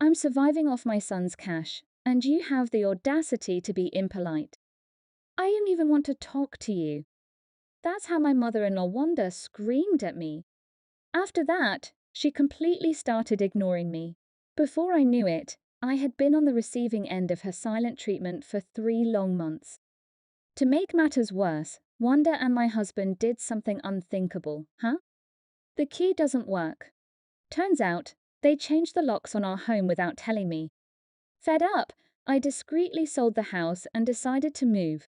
I'm surviving off my son's cash, and you have the audacity to be impolite. I didn't even want to talk to you. That's how my mother-in-law Wanda screamed at me. After that, she completely started ignoring me. Before I knew it, I had been on the receiving end of her silent treatment for 3 long months. To make matters worse, Wanda and my husband did something unthinkable, The key doesn't work. Turns out, they changed the locks on our home without telling me. Fed up, I discreetly sold the house and decided to move.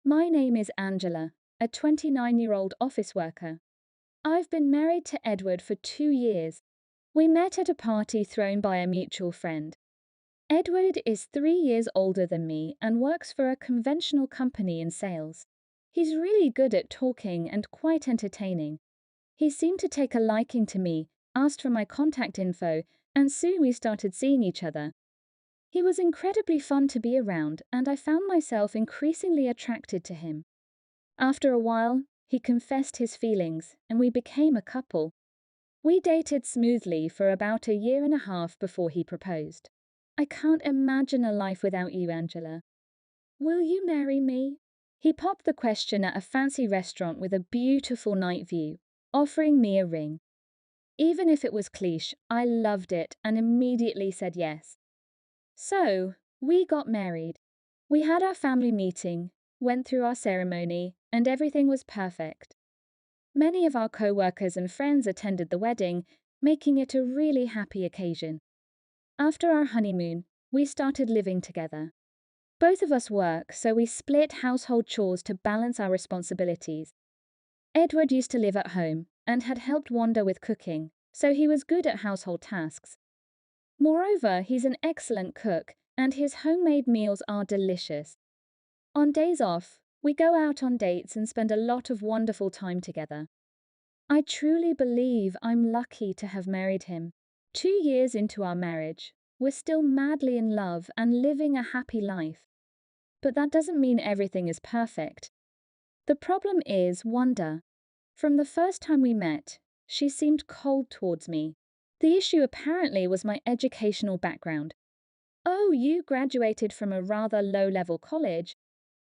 My name is Angela, a 29-year-old office worker. I've been married to Edward for 2 years. We met at a party thrown by a mutual friend. Edward is 3 years older than me and works for a conventional company in sales. He's really good at talking and quite entertaining. He seemed to take a liking to me, asked for my contact info, and soon we started seeing each other. He was incredibly fun to be around, and I found myself increasingly attracted to him. After a while, he confessed his feelings, and we became a couple. We dated smoothly for about 1.5 years before he proposed. I can't imagine a life without you, Angela. Will you marry me? He popped the question at a fancy restaurant with a beautiful night view, offering me a ring. Even if it was cliché, I loved it and immediately said yes. So, we got married. We had our family meeting, went through our ceremony, and everything was perfect. Many of our co-workers and friends attended the wedding, making it a really happy occasion. After our honeymoon, we started living together. Both of us work, so we split household chores to balance our responsibilities. Edward used to live at home and had helped Wanda with cooking, so he was good at household tasks. Moreover, he's an excellent cook, and his homemade meals are delicious. On days off, we go out on dates and spend a lot of wonderful time together. I truly believe I'm lucky to have married him. 2 years into our marriage, we're still madly in love and living a happy life. But that doesn't mean everything is perfect. The problem is Wanda. From the first time we met, she seemed cold towards me. The issue apparently was my educational background. Oh, you graduated from a rather low-level college?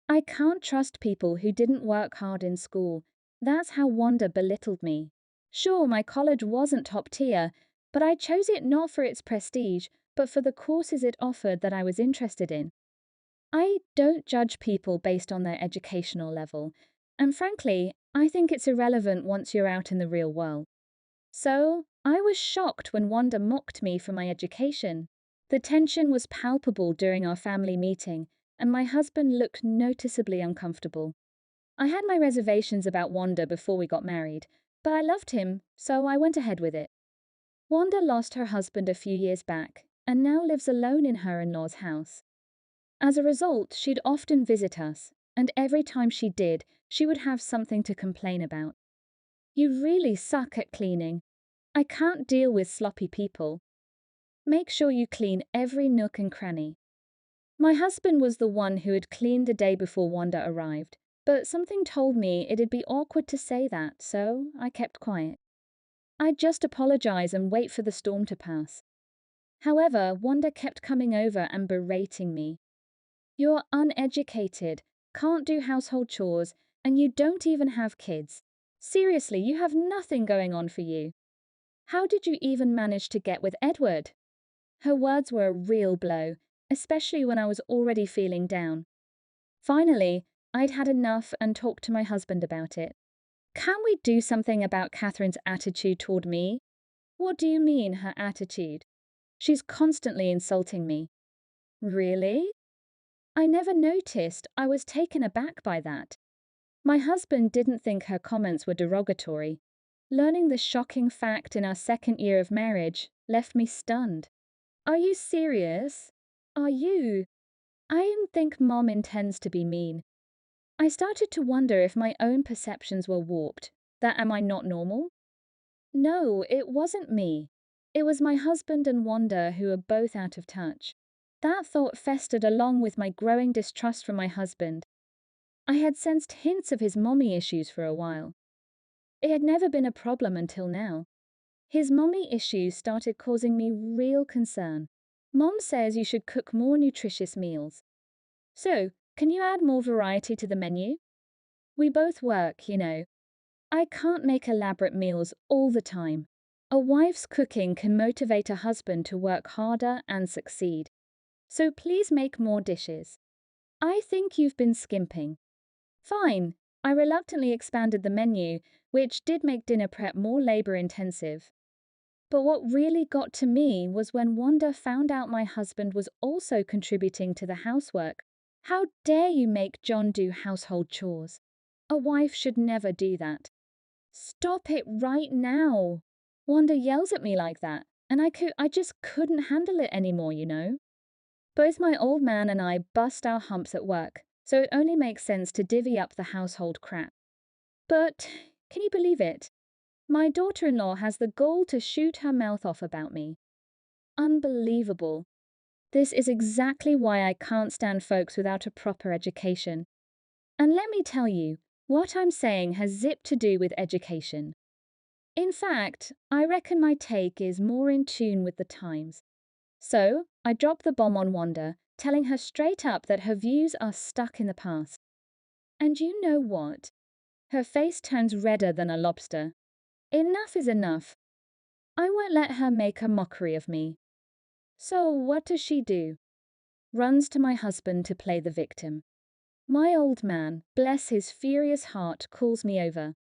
I can't trust people who didn't work hard in school. That's how Wanda belittled me. Sure, my college wasn't top tier, but I chose it not for its prestige, but for the courses it offered that I was interested in. I don't judge people based on their educational level, and frankly, I think it's irrelevant once you're out in the real world. So, I was shocked when Wanda mocked me for my education. The tension was palpable during our family meeting, and my husband looked noticeably uncomfortable. I had my reservations about Wanda before we got married, but I loved him, so I went ahead with it. Wanda lost her husband a few years back, and now lives alone in her in-laws' house. As a result, she'd often visit us, and every time she did, she would have something to complain about. You really suck at cleaning. I can't deal with sloppy people. Make sure you clean every nook and cranny. My husband was the one who had cleaned the day before Wanda arrived, but something told me it'd be awkward to say that, so I kept quiet. I'd just apologize and wait for the storm to pass. However, Wanda kept coming over and berating me. You're uneducated, can't do household chores, and you don't even have kids. Seriously, you have nothing going on for you. How did you even manage to get with Edward? Her words were a real blow, especially when I was already feeling down. Finally, I'd had enough and talked to my husband about it. Can we do something about Catherine's attitude toward me? What do you mean, her attitude? She's constantly insulting me. Really? I never noticed. I was taken aback by that. My husband didn't think her comments were derogatory. Learning the shocking fact in our 2nd year of marriage left me stunned. Are you serious? Are you? I didn't think Mom intends to be mean. I started to wonder if my own perceptions were warped. That am I not normal? No, it wasn't me. It was my husband and Wanda who were both out of touch. That thought festered along with my growing distrust for my husband. I had sensed hints of his mommy issues for a while. It had never been a problem until now. His mommy issues started causing me real concern. Mom says you should cook more nutritious meals. So, can you add more variety to the menu? We both work, you know. I can't make elaborate meals all the time. A wife's cooking can motivate a husband to work harder and succeed. So please make more dishes. I think you've been skimping. Fine. I reluctantly expanded the menu, which did make dinner prep more labor-intensive. But what really got to me was when Wanda found out my husband was also contributing to the housework. How dare you make John do household chores? A wife should never do that. Stop it right now. Wanda yells at me like that, and I just couldn't handle it anymore, you know? Both my old man and I bust our humps at work, so it only makes sense to divvy up the household crap. But, can you believe it? My daughter-in-law has the gall to shoot her mouth off about me. Unbelievable. This is exactly why I can't stand folks without a proper education. And let me tell you, what I'm saying has zip to do with education. In fact, I reckon my take is more in tune with the times. So, I dropped the bomb on Wanda, telling her straight up that her views are stuck in the past. And you know what? Her face turns redder than a lobster. Enough is enough. I won't let her make a mockery of me. So, what does she do? Runs to my husband to play the victim. My old man, bless his furious heart, calls me over.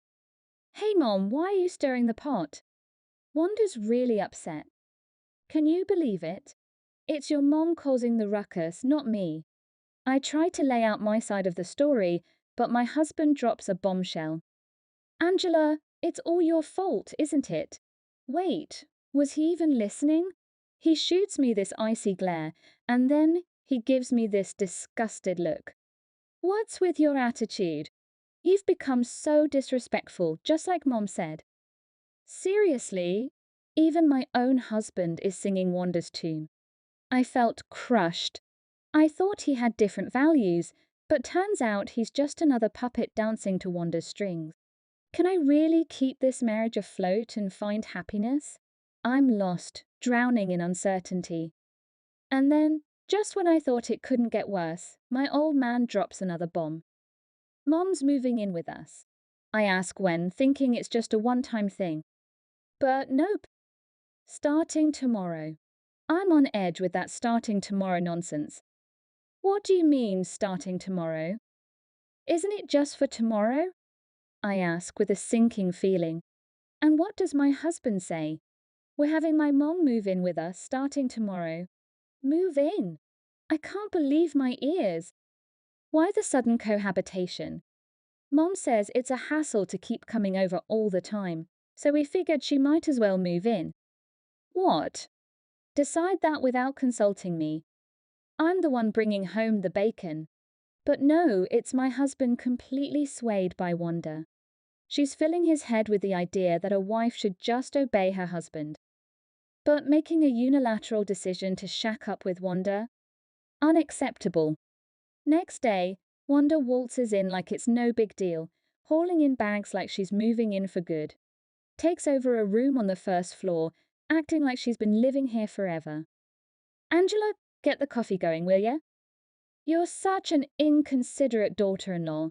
Hey Mom, why are you stirring the pot? Wanda's really upset. Can you believe it? It's your mom causing the ruckus, not me. I try to lay out my side of the story, but my husband drops a bombshell. Angela, it's all your fault, isn't it? Wait, was he even listening? He shoots me this icy glare, and then he gives me this disgusted look. What's with your attitude? You've become so disrespectful, just like Mom said. Seriously? Even my own husband is singing Wanda's tune. I felt crushed. I thought he had different values, but turns out he's just another puppet dancing to Wanda's strings. Can I really keep this marriage afloat and find happiness? I'm lost, drowning in uncertainty. And then, just when I thought it couldn't get worse, my old man drops another bomb. Mom's moving in with us. I ask when, thinking it's just a one-time thing. But nope. Starting tomorrow. I'm on edge with that starting tomorrow nonsense. What do you mean, starting tomorrow? Isn't it just for tomorrow? I ask with a sinking feeling. And what does my husband say? We're having my mom move in with us starting tomorrow. Move in? I can't believe my ears. Why the sudden cohabitation? Mom says it's a hassle to keep coming over all the time, so we figured she might as well move in. What? Decide that without consulting me. I'm the one bringing home the bacon. But no, it's my husband completely swayed by Wanda. She's filling his head with the idea that a wife should just obey her husband. But making a unilateral decision to shack up with Wanda? Unacceptable. Next day, Wanda waltzes in like it's no big deal, hauling in bags like she's moving in for good. Takes over a room on the first floor, acting like she's been living here forever. Angela, get the coffee going, will ya? You're such an inconsiderate daughter-in-law.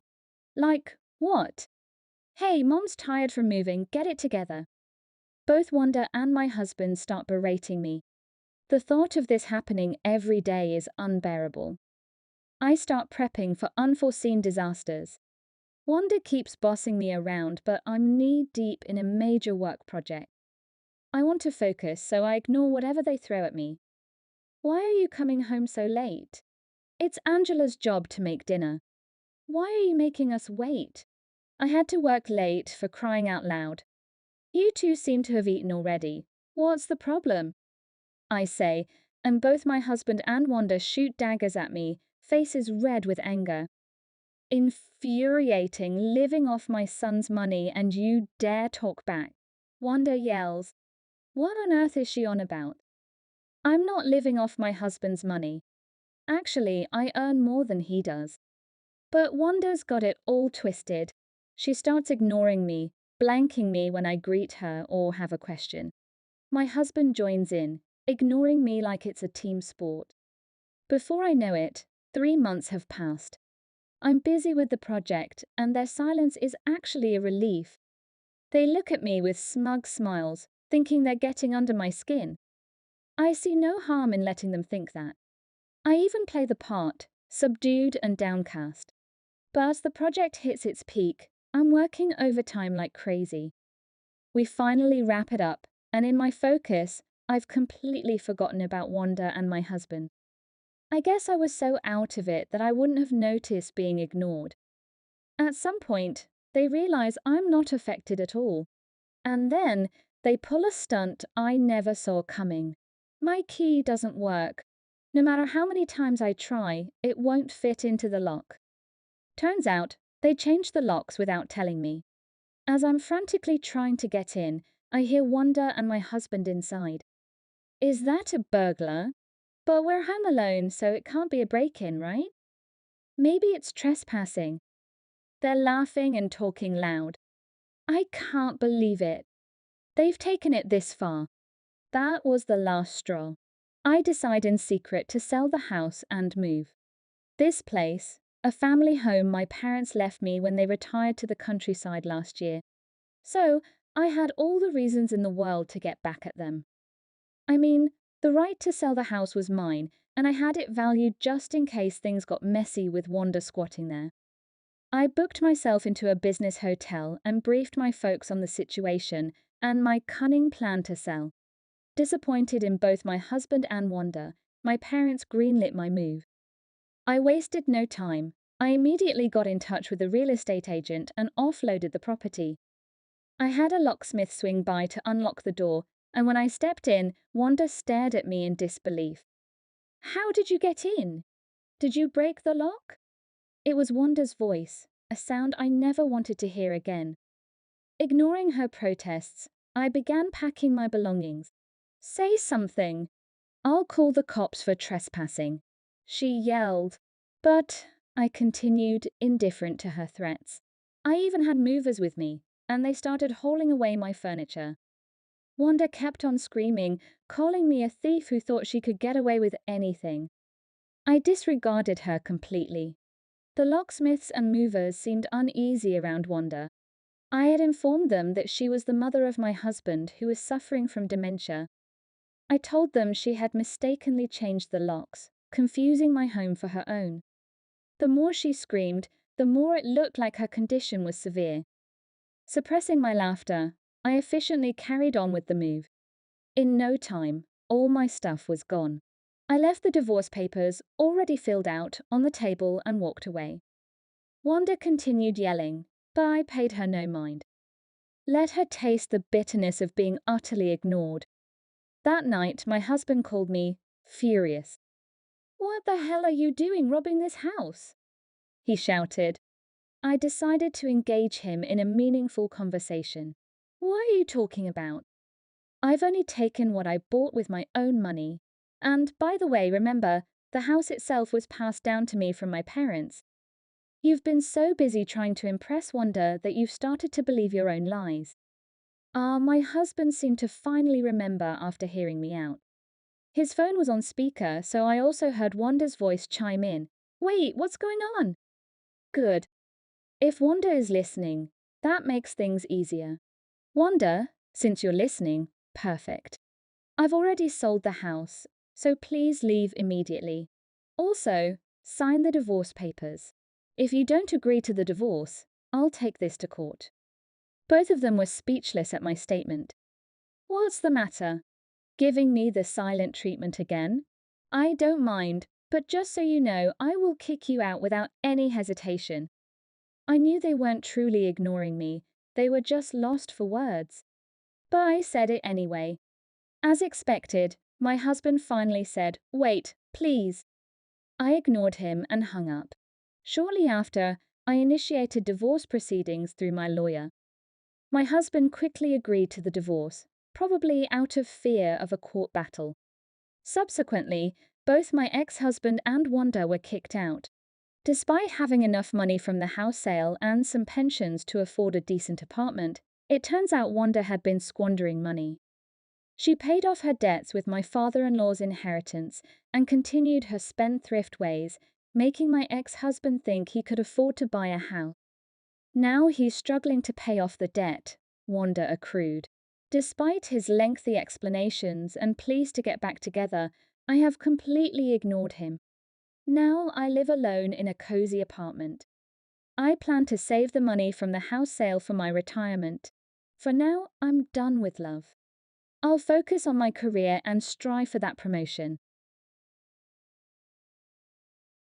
Like, what? Hey, Mom's tired from moving, get it together. Both Wanda and my husband start berating me. The thought of this happening every day is unbearable. I start prepping for unforeseen disasters. Wanda keeps bossing me around, but I'm knee-deep in a major work project. I want to focus, so I ignore whatever they throw at me. Why are you coming home so late? It's Angela's job to make dinner. Why are you making us wait? I had to work late, for crying out loud. You two seem to have eaten already. What's the problem? I say, and both my husband and Wanda shoot daggers at me, faces red with anger. Infuriating, living off my son's money, and you dare talk back. Wanda yells. What on earth is she on about? I'm not living off my husband's money. Actually, I earn more than he does. But Wanda's got it all twisted. She starts ignoring me, blanking me when I greet her or have a question. My husband joins in, ignoring me like it's a team sport. Before I know it, 3 months have passed. I'm busy with the project, and their silence is actually a relief. They look at me with smug smiles, thinking they're getting under my skin. I see no harm in letting them think that. I even play the part, subdued and downcast. But as the project hits its peak, I'm working overtime like crazy. We finally wrap it up, and in my focus, I've completely forgotten about Wanda and my husband. I guess I was so out of it that I wouldn't have noticed being ignored. At some point, they realize I'm not affected at all. And then, they pull a stunt I never saw coming. My key doesn't work. No matter how many times I try, it won't fit into the lock. Turns out, they changed the locks without telling me. As I'm frantically trying to get in, I hear Wanda and my husband inside. Is that a burglar? But we're home alone, so it can't be a break-in, right? Maybe it's trespassing. They're laughing and talking loud. I can't believe it. They've taken it this far. That was the last straw. I decide in secret to sell the house and move. This place, a family home my parents left me when they retired to the countryside last year. So, I had all the reasons in the world to get back at them. I mean, the right to sell the house was mine, and I had it valued just in case things got messy with Wanda squatting there. I booked myself into a business hotel and briefed my folks on the situation and my cunning plan to sell. Disappointed in both my husband and Wanda, my parents greenlit my move. I wasted no time. I immediately got in touch with a real estate agent and offloaded the property. I had a locksmith swing by to unlock the door, and when I stepped in, Wanda stared at me in disbelief. How did you get in? Did you break the lock? It was Wanda's voice, a sound I never wanted to hear again. Ignoring her protests, I began packing my belongings. Say something. I'll call the cops for trespassing, she yelled. But I continued, indifferent to her threats. I even had movers with me, and they started hauling away my furniture. Wanda kept on screaming, calling me a thief who thought she could get away with anything. I disregarded her completely. The locksmiths and movers seemed uneasy around Wanda. I had informed them that she was the mother of my husband who was suffering from dementia. I told them she had mistakenly changed the locks, confusing my home for her own. The more she screamed, the more it looked like her condition was severe. Suppressing my laughter, I efficiently carried on with the move. In no time, all my stuff was gone. I left the divorce papers, already filled out, on the table and walked away. Wanda continued yelling, but I paid her no mind. Let her taste the bitterness of being utterly ignored. That night, my husband called me, furious. "What the hell are you doing robbing this house?" he shouted. I decided to engage him in a meaningful conversation. "What are you talking about? I've only taken what I bought with my own money. And, by the way, remember, the house itself was passed down to me from my parents. You've been so busy trying to impress Wanda that you've started to believe your own lies." My husband seemed to finally remember after hearing me out. His phone was on speaker, so I also heard Wanda's voice chime in. "Wait, what's going on?" Good. If Wanda is listening, that makes things easier. Wanda, since you're listening, perfect. I've already sold the house, so please leave immediately. Also, sign the divorce papers. If you don't agree to the divorce, I'll take this to court. Both of them were speechless at my statement. What's the matter? Giving me the silent treatment again? I don't mind, but just so you know, I will kick you out without any hesitation. I knew they weren't truly ignoring me, they were just lost for words. But I said it anyway. As expected, my husband finally said, "Wait, please." I ignored him and hung up. Shortly after, I initiated divorce proceedings through my lawyer. My husband quickly agreed to the divorce, probably out of fear of a court battle. Subsequently, both my ex-husband and Wanda were kicked out. Despite having enough money from the house sale and some pensions to afford a decent apartment, it turns out Wanda had been squandering money. She paid off her debts with my father-in-law's inheritance and continued her spendthrift ways, making my ex-husband think he could afford to buy a house. Now he's struggling to pay off the debt Wanda accrued. Despite his lengthy explanations and pleas to get back together, I have completely ignored him. Now I live alone in a cozy apartment. I plan to save the money from the house sale for my retirement. For now, I'm done with love. I'll focus on my career and strive for that promotion.